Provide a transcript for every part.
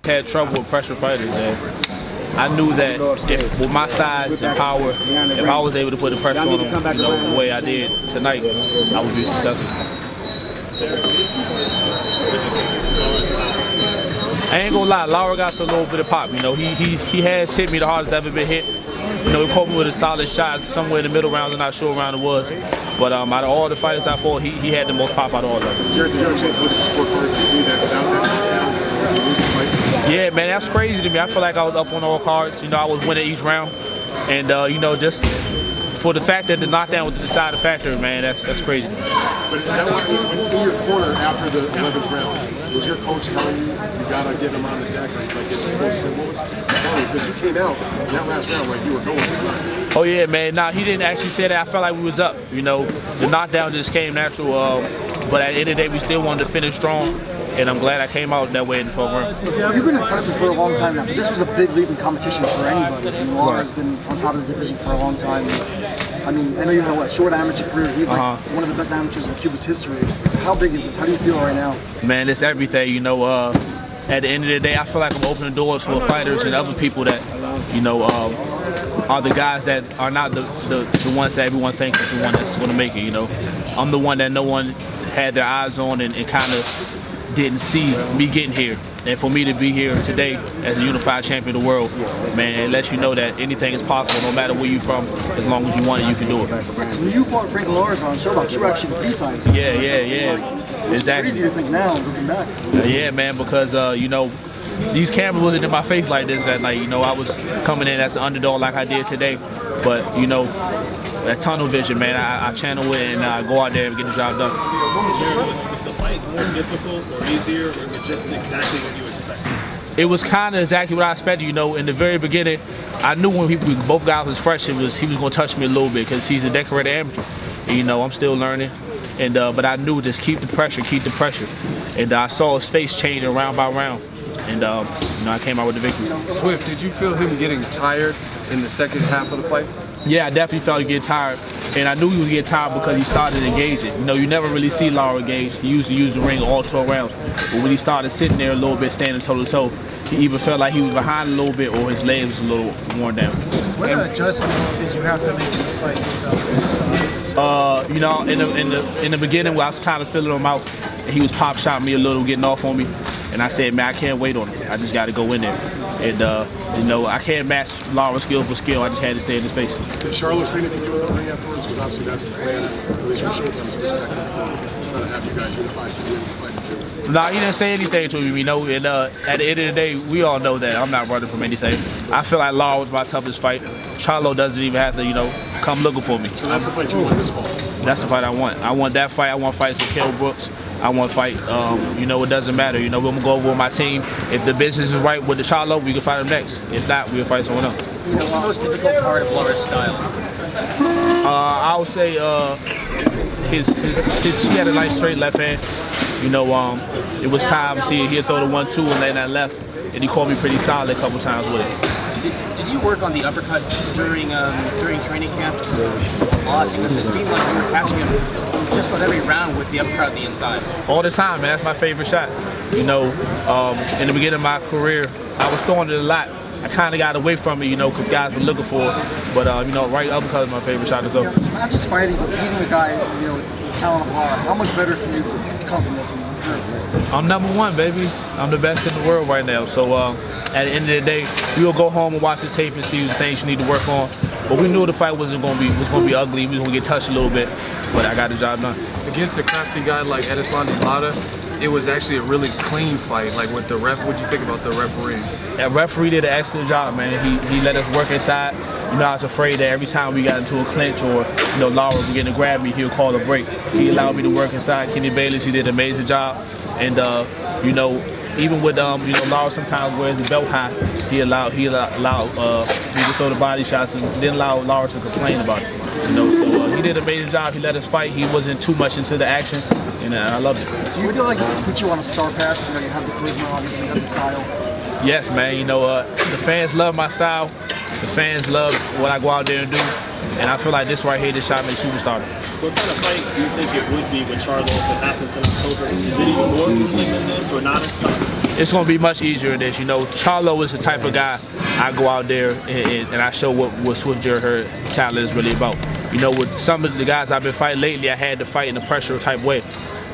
Had trouble with pressure fighters, man. I knew that if, with my size and power, if I was able to put the pressure on them, you know, the way I did tonight, I would be successful. I ain't gonna lie, Lara got a little bit of pop. You know, he has hit me the hardest I've ever been hit. You know, he caught me with a solid shot somewhere in the middle rounds. I'm not sure what round it was. But out of all the fighters I fought, he had the most pop out of all of them. Jarrett, did you have a chance to look at the scorecard to see that without that knockdown, you lose the fight? Yeah, man, that's crazy to me. I feel like I was up on all cards. You know, I was winning each round. And, you know, just for the fact that the knockdown was the deciding factor, man, that's crazy. But is that what, in your corner after the 11th round, was your coach telling you, you gotta get him on the deck, like it's close to what was funny? Because you came out in that last round like you were going for it. Oh yeah, man. Nah, he didn't actually say that. I felt like we was up. You know, the knockdown just came natural. But at the end of the day, we still wanted to finish strong. And I'm glad I came out that way in the 12th round. You've been impressive for a long time now, but this was a big leap in competition for anybody. I mean, Lara has been on top of the division for a long time. I mean, I know you have a short amateur career. He's like one of the best amateurs in Cuba's history. How big is this? How do you feel right now? Man, it's everything. You know, at the end of the day, I feel like I'm opening doors for fighters and other people that, you know, are the guys that are not the ones that everyone thinks is the one that's going to make it. You know, I'm the one that no one had their eyes on and kind of didn't see me getting here. And for me to be here today as a unified champion of the world, man, it lets you know that anything is possible, no matter where you're from. As long as you want it, you can do it. Because when you fought Frank Lars on Showbox, you were actually the B-side. Yeah. It's crazy to think now, looking back. Yeah, man, because, you know, these cameras wasn't in my face like this that night. You know, I was coming in as an underdog like I did today. But, you know, that tunnel vision, man, I channel it and go out there and get the job done. Was the fight more difficult or easier, or was it just exactly what you expected? It was kind of exactly what I expected. You know, in the very beginning, I knew when both guys was fresh, he was going to touch me a little bit because he's a decorated amateur. And, you know, I'm still learning. And but I knew just keep the pressure. And I saw his face changing round by round. And, you know, I came out with the victory. Swift, did you feel him getting tired in the second half of the fight? Yeah, I definitely felt he get tired. And I knew he was getting tired because he started engaging. You know, you never really see Lara engage. He used to use the ring all 12 rounds. But when he started sitting there a little bit, standing toe-to-toe, he either felt like he was behind a little bit or his legs was a little worn down. What adjustments did you have to make in the fight? You know, in the beginning, I was kind of feeling him out. And he was pop shot me a little, getting off on me. And I said, man, I can't wait on him. I just got to go in there. And, you know, I can't match Lara's skill for skill. I just had to stay in his face. Did Charlotte say anything to you in the ring afterwards? Because obviously that's the plan, at least from Showtime's perspective, to try to have you guys unified for the end of the fight. Nah, he didn't say anything to me, you know. And at the end of the day, we all know that I'm not running from anything. I feel like Lara was my toughest fight. Charlo doesn't even have to, you know, come looking for me. So that's the fight you want this fall? That's the fight I want. I want that fight. I want fights with Kell Brooks. I want to fight, you know, it doesn't matter. You know, we're going to go over with my team. If the business is right with the Charlo, we can fight him next. If not, we'll fight someone else. What's the most difficult part of Lara's style? I would say he had a nice straight left hand. You know, it was times he'd throw the 1-2 and lay that left. And he caught me pretty solid a couple times with it. Did you work on the uppercut during training camp a lot? Because it seemed like you were catching him just about every round with the uppercut on the inside. All the time, man. That's my favorite shot. You know, in the beginning of my career, I was throwing it a lot. I kind of got away from it, you know, because guys were looking for it. But, you know, right uppercut is my favorite shot to go. Not just fighting, but beating a guy, you know, with the talent of Lara. How much better can you come from this? I'm #1, baby. I'm the best in the world right now. So at the end of the day, you'll go home and watch the tape and see the things you need to work on. But we knew the fight wasn't going to be ugly. We was going to get touched a little bit, but I got the job done. Against a crafty guy like erislandy, it was actually a really clean fight. Like with the ref, what'd you think about the referee? That referee did an excellent job, man. He let us work inside. You know, I was afraid that every time we got into a clinch or, you know, Lara was getting to grab me, he'll call a break. He allowed me to work inside. Kenny Bayless, he did an amazing job. And, you know, even with, you know, Lara sometimes wears the belt high, he allowed me to throw the body shots and didn't allow Lara to complain about it. You know, so he did an amazing job. He let us fight. He wasn't too much into the action, and I loved it. Do you feel like it's put you on a star path? You know, you have the charisma, obviously, you have the style. Yes, man. You know, the fans love my style. The fans love what I go out there and do. And I feel like this right here, this shot makes superstar. What kind of fight do you think it would be with Charlo if it happens in October? Is it even more grueling than this or not as tough? It's going to be much easier than this. You know, Charlo is the type of guy I go out there and I show what Swift Jarrett Hurd'S talent is really about. You know, with some of the guys I've been fighting lately, I had to fight in a pressure type way.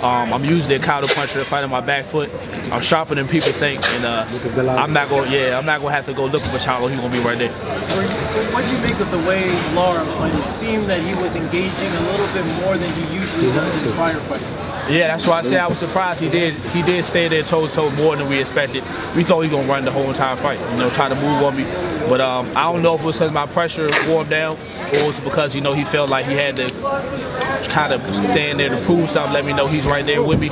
I'm usually a counter puncher to fight on my back foot. I'm sharper than people think, and I'm not gonna have to go looking for Charlo. He's gonna be right there. What did you make of the way Lara played? It seemed that he was engaging a little bit more than he usually does in prior fights. Yeah, that's why I say I was surprised. He did stay there toe-to-toe more than we expected. We thought he was gonna run the whole entire fight, you know, try to move on me. But I don't know if it was because my pressure wore him down, or it was because, you know, he felt like he had to kind of stand there to prove something, let me know he's right there with me.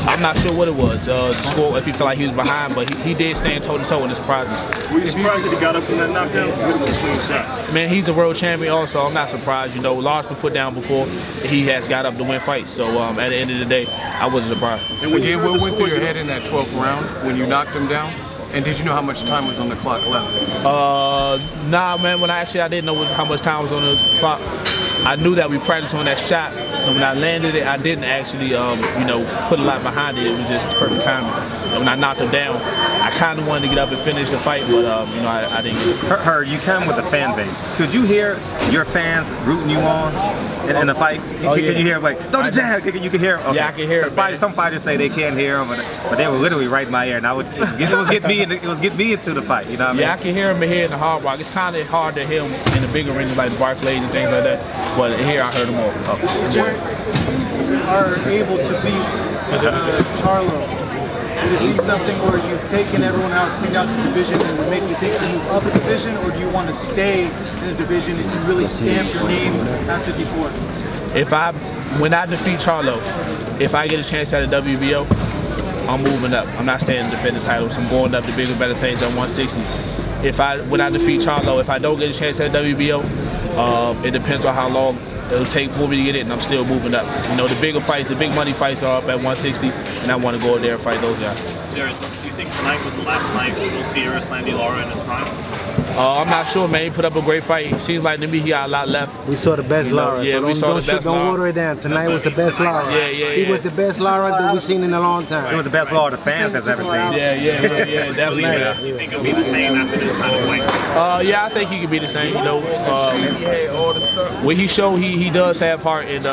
I'm not sure what it was, if he felt like he was behind, but he did stand toe-to-toe, and it surprised me. Were you surprised that he got up from that knockdown? It would have been a clean shot. Man, he's a world champion also. I'm not surprised. You know, Lara's been put down before. He has got up to win fights. So at the end of the day, I wasn't surprised. And again, what went through your head in that 12th round when you knocked him down? And did you know how much time was on the clock left? Nah, man. I didn't know how much time was on the clock. I knew that we practiced on that shot, and when I landed it, I didn't actually, you know, put a lot behind it. It was just perfect timing. And when I knocked him down, I kind of wanted to get up and finish the fight, but you know, I didn't get it. Hurd, you come with a fan base. Could you hear your fans rooting you on in the fight? Oh, Can yeah. you hear like, throw the jab? You can hear? Okay. Yeah, I can hear it. Some fighters say they can't hear them, but they were literally right in my ear. And it was getting me into the fight. You know what I mean? Yeah, I can hear him here in the Hard Rock. It's kind of hard to hear him in the bigger arenas like Barclays and things like that. But here I heard him all. Jarrett, you are able to beat Charlo. Would it be something where you've taken everyone out, cleaned out the division, and would make you think to move up a division, or do you want to stay in the division and really stamp your name after before? When I defeat Charlo, if I get a chance at a WBO, I'm moving up. I'm not staying to defend the titles. I'm going up to bigger, better things on 160. When I defeat Charlo, if I don't get a chance at a WBO, it depends on how long it'll take for me to get it, and I'm still moving up. You know, the bigger fights, the big money fights are up at 160, and I want to go there and fight those guys. Jarrett, do you think tonight was the last night we'll see erislandy Lara in his prime? I'm not sure, man. He put up a great fight. It seems like to me he got a lot left. We saw the best Lara. Yeah, so we saw the best Lara. Don't water it down. Tonight was the best Lara. Yeah. He was the best Lara that we've seen in a long time. It was the best Lara the fans has ever seen. Yeah, definitely. Do you think it'll be the same after this kind of fight? Yeah, I think he could be the same. You know, when he showed he does have heart, and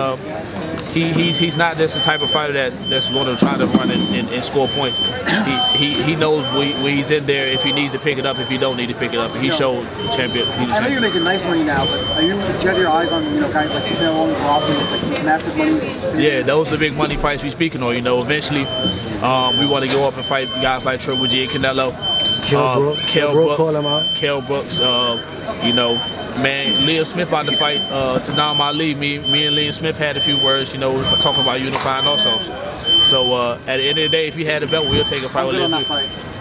he's not just the type of fighter that's going to try to run and score points. He knows where he's in there if he needs to pick it up, if he don't need to pick it up. And he showed the champion. I know you're making nice money now, but do you have your eyes on guys like Canelo and Golovkin with like massive monies? Yeah, those are the big money fights we're speaking on. You know, eventually we want to go up and fight guys like Triple G and Canelo. Kell Brooks, you know, man, Liam Smith about to fight Saddam Ali. Me and Liam Smith had a few words, you know, talking about unifying also. So at the end of the day, if he had a belt, we'll take a fight with him.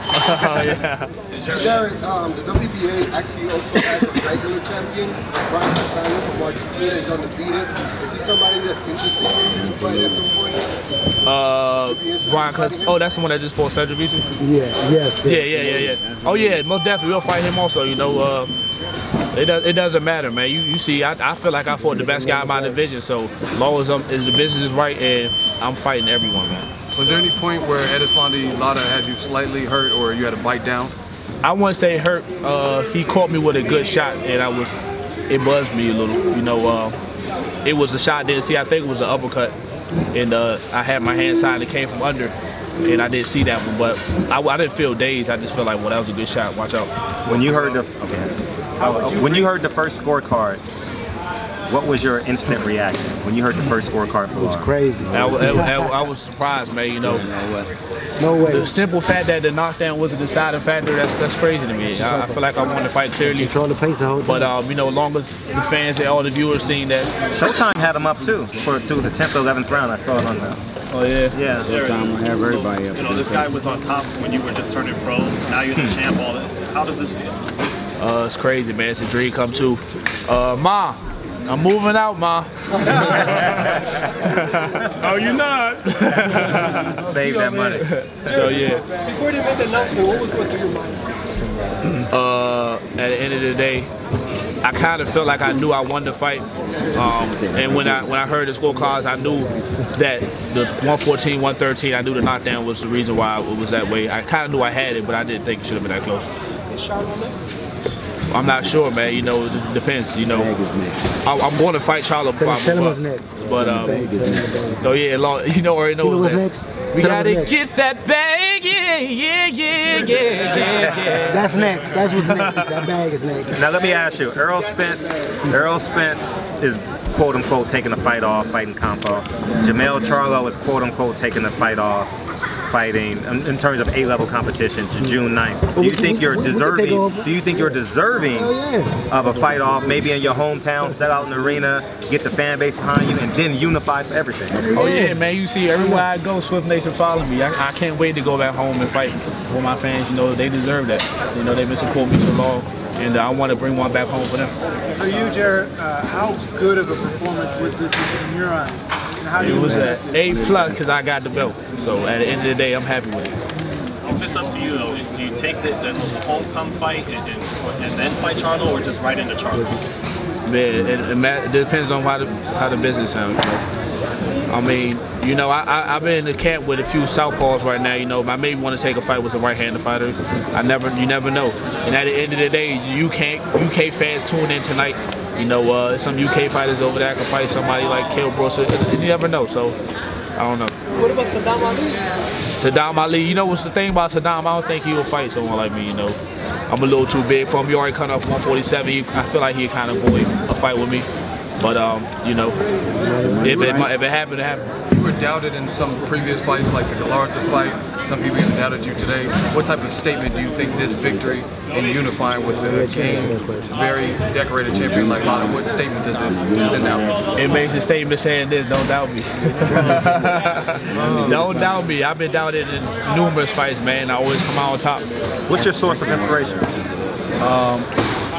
Yeah. Jarrett, the WBA actually also has a regular champion, Brian Castano from Argentina, is undefeated. Is he somebody that's interested in you to fight at some point? Brian Castano. Oh, that's the one that just fought Cedric Beasley? Yes. Yeah. Oh yeah, most definitely. We'll fight him also, you know. It doesn't matter, man. You see, I feel like I fought the best guy in my division, so as long as the business is right, and I'm fighting everyone, man. Was there any point where erislandy Lara had you slightly hurt, or you had to bite down? I wouldn't say hurt. He caught me with a good shot, and it buzzed me a little. You know, it was a shot I didn't see. I think it was an uppercut, and I had my hand side that came from under, and I didn't see that one. But I didn't feel dazed. I just felt like, well, that was a good shot. Watch out. When you heard when you heard the first scorecard, what was your instant reaction when you heard the first scorecard for Lara? It was crazy. I was surprised, man. You know, no way. The simple fact that the knockdown was a deciding factor, that's crazy to me. I feel like I won the fight clearly. Control the pace the whole time. But you know, as long as the fans and all the viewers seen that. Showtime had him up too through the 10th or 11th round. I saw it on the. Oh yeah. Yeah. Showtime will have everybody up. You know, this guy was on top when you were just turning pro. Now you're the champ. How does this feel? It's crazy, man. It's a dream come true. Ma, I'm moving out, Ma. Oh, you're not. Save that money. So yeah. Before they made the announcement, what was going through your mind? boxing? At the end of the day, I kind of felt like I knew I won the fight, and when I heard the scorecards, I knew that the 114, 113, I knew the knockdown was the reason why it was that way. I kind of knew I had it, but I didn't think it should have been that close. I'm not sure, man. You know, it depends. You know, I'm going to fight Charlo before I move up. But oh yeah, you know, already know what's next. We gotta get that bag, yeah. That's next. That's what's next. That bag is next. Now let me ask you, Errol Spence is quote unquote taking the fight off, fighting Campo. Jermell Charlo is quote unquote taking the fight off, fighting in terms of A-level competition to June 9th. Do you think you're deserving? Do you think you're deserving of a fight off, maybe in your hometown, sell out an arena, get the fan base behind you, and then unify for everything? Oh yeah, man! You see, everywhere I go, Swift Nation follow me. I can't wait to go back home and fight for my fans. You know, they deserve that. You know, they've been supporting me so long, and I want to bring one back home for them. For you, Jarrett, how good of a performance was this in your eyes? It was an A+ because I got the belt. So at the end of the day, I'm happy with it. If it's up to you though, do you take the homecoming fight and then fight Charlo, or just right into Charlo? It depends on how the business sounds. You know? I mean, you know, I've been in the camp with a few southpaws right now. You know, I maybe want to take a fight with a right-handed fighter. You never know. And at the end of the day, UK fans tune in tonight. You know, some UK fighters over there can fight somebody like Kell Brooks. You never know, so I don't know. What about Saddam Ali? Saddam Ali, you know what's the thing about Saddam? I don't think he will fight someone like me, you know. I'm a little too big for him. He already cut off 147. I feel like he kind of avoid a fight with me. But, you know, if it happened, it happened. You were doubted in some previous fights, like the Lara fight. Some people even doubted you today. What type of statement do you think this victory in unifying with the game, very decorated champion like Lara, what statement does this send out? It makes a statement saying this, don't doubt me. Don't doubt me. I've been doubted in numerous fights, man. I always come out on top. What's your source of inspiration?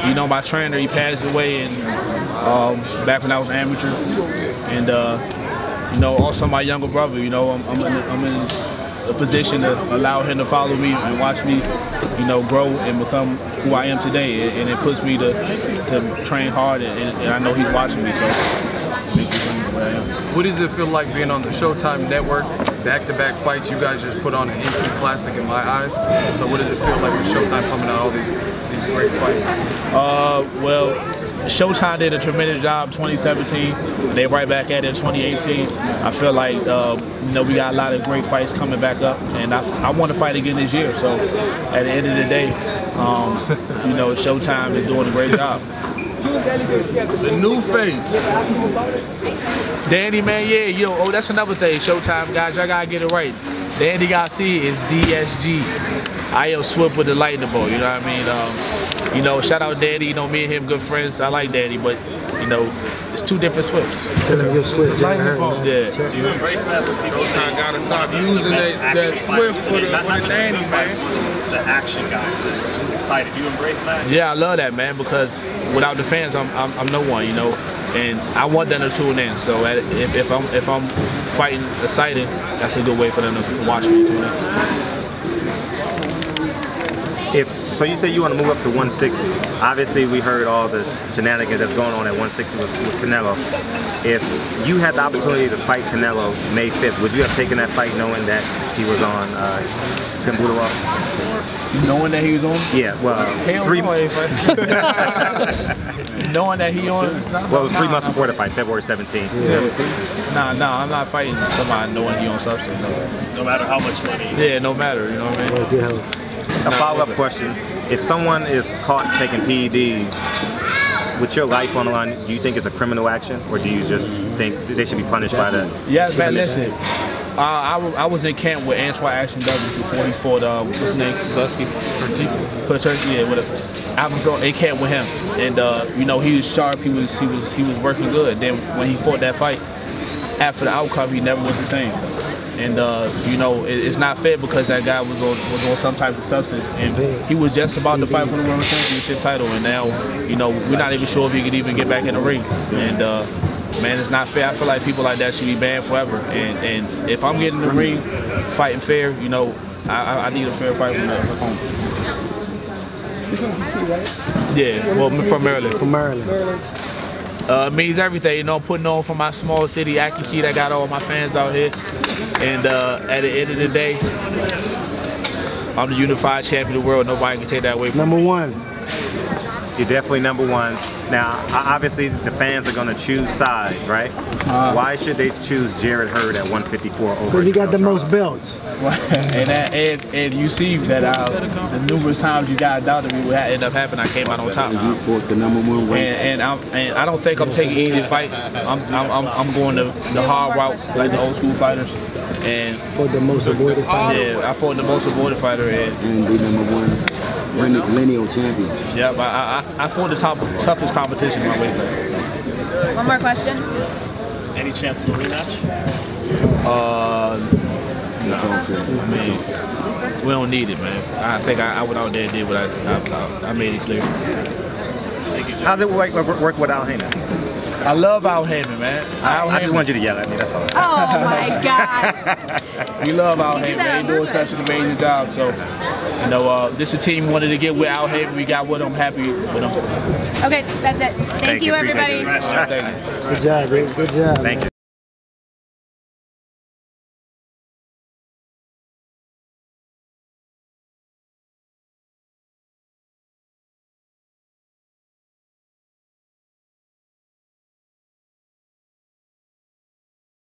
You know, my trainer, he passed away back when I was amateur, and you know, also my younger brother. You know, I'm in a position to allow him to follow me and watch me, you know, grow and become who I am today, and it puts me to train hard, and I know he's watching me, so it makes me become who I am. What does it feel like being on the Showtime network? Back-to-back fights, you guys just put on an instant classic in my eyes. So what does it feel like with Showtime coming out all these great fights? Well, Showtime did a tremendous job 2017. They right back at it in 2018. I feel like you know, we got a lot of great fights coming back up, and I want to fight again this year. So at the end of the day, you know, Showtime is doing a great job. The new face. Danny, man, yeah, yo, oh, that's another thing. Showtime guys, y'all gotta get it right. Danny Garcia is DSG. I am Swift with the lightning bolt, you know what I mean? You know, shout out Danny, you know, me and him good friends. I like Danny, but, you know, it's two different Swifts. Lightning bolt. Yeah. Do you embrace that when people say I gotta stop using that Swift for the Danny, man? The action guy is excited. Do you embrace that? Yeah, I love that, man, because without the fans, I'm no one, you know. And I want them to tune in. So if I'm fighting excited, that's a good way for them to watch me tune in. So you say you want to move up to 160. Obviously, we heard all the shenanigans that's going on at 160 with Canelo. If you had the opportunity to fight Canelo May 5th, would you have taken that fight knowing that he was on Kimbudawa? Knowing that he was on? Yeah, well, knowing that he on? Well, it was 3 months before the fight, February 17th. Yeah. Nah, I'm not fighting somebody knowing he on substance. No matter how much money. Yeah, no matter, you know what I mean? A follow-up question: if someone is caught taking PEDs, with your life on the line, do you think it's a criminal action, or do you just think they should be punished by the? Yes, man. Listen, I was in camp with Antoine Action Douglas before he fought what's his name, Suzuki, yeah, whatever. I was in camp with him, and you know, he was sharp. He was working good. Then when he fought that fight, after the outcome, he never was the same. And you know, it's not fair because that guy was on some type of substance, and he was just about to fight for the world championship title, and now, you know, we're not even sure if he could even get back in the ring. And man, it's not fair. I feel like people like that should be banned forever. And if I'm getting in the ring, fighting fair, you know, I need a fair fight from the opponent. He's from DC, right? Yeah, well, from Maryland. From Maryland. It means everything, you know, putting on for my small city, acting key. I got all my fans out here. And at the end of the day, I'm the unified champion of the world. Nobody can take that away from me. Number one. You're definitely number one. Now, obviously, the fans are going to choose sides, right? Why should they choose Jarrett Hurd at 154 over? Because he got the most belts. And you see that the numerous times you guys doubted me, what ended up happening, I came out on top. You fought the number one weight. And I don't think I'm taking easy fights. I'm going the hard route, like the old school fighters. And for the most avoided fighter. Yeah, I fought the most avoided fighter. And be number one lineal champion. Yeah, but I fought the toughest competition in my weight class. One more question. Any chance of a rematch? No. I mean, we don't need it, man. I think I went out there and did what I made it clear. How's it work with Al Heyman? I love Al Heyman, man. I just want you to yell at me, that's all. Oh my God. We love Al Heyman, man. He's doing such an amazing job. So, you know, this is a team we wanted to get with Al Heyman. We got with him, happy with him. Okay, that's it. Thank you, everybody. Thank you. Good job, Rick. Good job. Thank you.